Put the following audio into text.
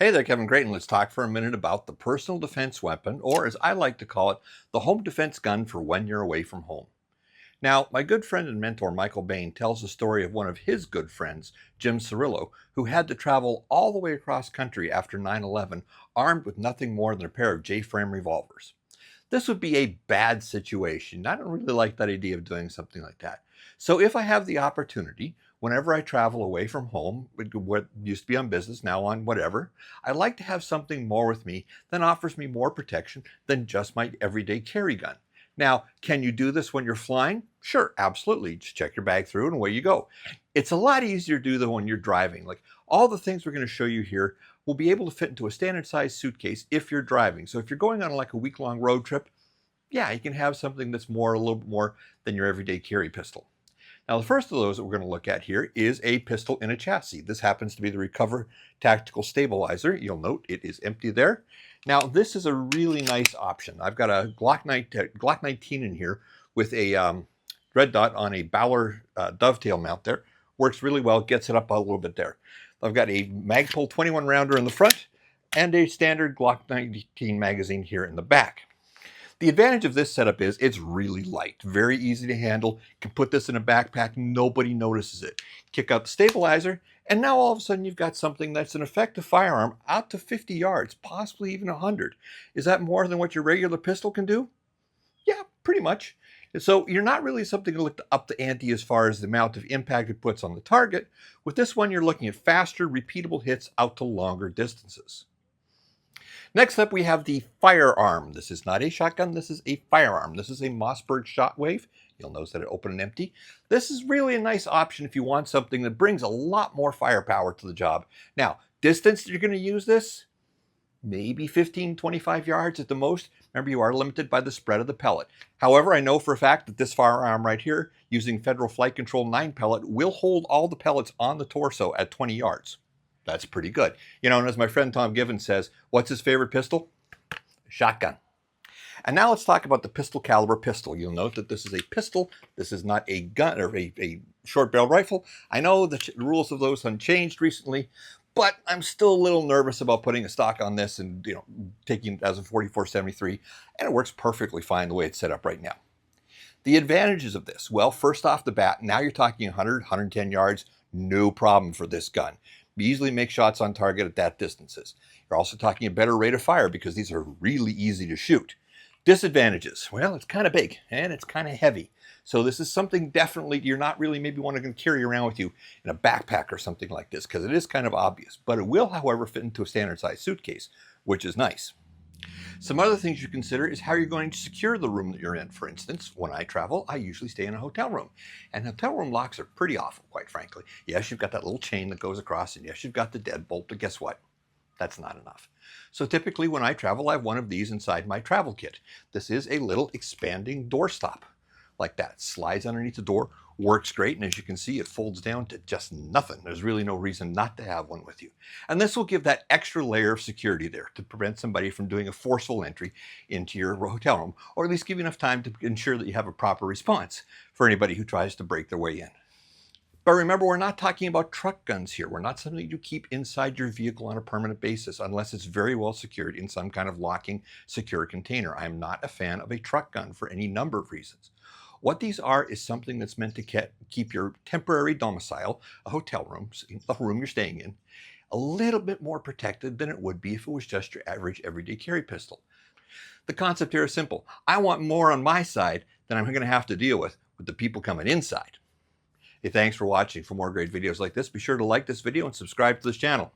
Hey there, Kevin Creighton. Let's talk for a minute about the personal defense weapon, or as I like to call it, the home defense gun for when you're away from home. Now, my good friend and mentor Michael Bain tells the story of one of his good friends, Jim Cirillo, who had to travel all the way across country after 9/11 armed with nothing more than a pair of J-frame revolvers. This would be a bad situation. I don't really like that idea of doing something like that. So if I have the opportunity, whenever I travel away from home, what used to be on business, now on whatever, I like to have something more with me that offers me more protection than just my everyday carry gun. Now, can you do this when you're flying? Sure, absolutely. Just check your bag through and away you go. It's a lot easier to do than when you're driving. Like all the things we're going to show you here will be able to fit into a standard size suitcase if you're driving. So if you're going on like a week-long road trip, yeah, you can have something that's a little bit more than your everyday carry pistol. Now, the first of those that we're going to look at here is a pistol in a chassis. This happens to be the Recover Tactical Stabilizer. You'll note it is empty there. Now, this is a really nice option. I've got a Glock 19 in here with a red dot on a Bowler dovetail mount there. Works really well, gets it up a little bit there. I've got a Magpul 21 rounder in the front and a standard Glock 19 magazine here in the back. The advantage of this setup is it's really light, very easy to handle. You can put this in a backpack, nobody notices it. Kick out the stabilizer, and now all of a sudden you've got something that's an effective firearm out to 50 yards, possibly even 100. Is that more than what your regular pistol can do? Yeah, pretty much. So you're not really something to look up the ante as far as the amount of impact it puts on the target. With this one, you're looking at faster, repeatable hits out to longer distances. Next up, we have the firearm. This is not a shotgun, this is a firearm. This is a Mossberg Shockwave. You'll notice that it open and empty. This is really a nice option if you want something that brings a lot more firepower to the job. Now, distance you're going to use this, maybe 15, 25 yards at the most. Remember, you are limited by the spread of the pellet. However, I know for a fact that this firearm right here, using Federal Flight Control 9 pellet, will hold all the pellets on the torso at 20 yards. That's pretty good. You know, and as my friend Tom Givens says, what's his favorite pistol? Shotgun. And now let's talk about the pistol caliber pistol. You'll note that this is a pistol. This is not a gun or a short barrel rifle. I know the rules of those unchanged recently, but I'm still a little nervous about putting a stock on this and, taking it as a 44-73, and it works perfectly fine the way it's set up right now. The advantages of this, well, first off the bat, now you're talking 100, 110 yards, no problem for this gun. Easily make shots on target at that distances. You're also talking a better rate of fire because these are really easy to shoot. Disadvantages, well, it's kind of big and it's kind of heavy. So this is something definitely you're not really maybe want to carry around with you in a backpack or something like this because it is kind of obvious. But it will, however, fit into a standard size suitcase, which is nice. Some other things you consider is how you're going to secure the room that you're in. For instance, when I travel, I usually stay in a hotel room. And hotel room locks are pretty awful, quite frankly. Yes, you've got that little chain that goes across, and yes, you've got the deadbolt, but guess what? That's not enough. So typically when I travel, I have one of these inside my travel kit. This is a little expanding doorstop like that. Slides underneath the door, works great, and as you can see, it folds down to just nothing. There's really no reason not to have one with you. And this will give that extra layer of security there to prevent somebody from doing a forceful entry into your hotel room, or at least give you enough time to ensure that you have a proper response for anybody who tries to break their way in. But remember, we're not talking about truck guns here. We're not something you keep inside your vehicle on a permanent basis unless it's very well secured in some kind of locking, secure container. I'm not a fan of a truck gun for any number of reasons. What these are is something that's meant to keep your temporary domicile, a hotel room, the room you're staying in, a little bit more protected than it would be if it was just your average everyday carry pistol. The concept here is simple. I want more on my side than I'm going to have to deal with the people coming inside. Hey, thanks for watching. For more great videos like this, be sure to like this video and subscribe to this channel.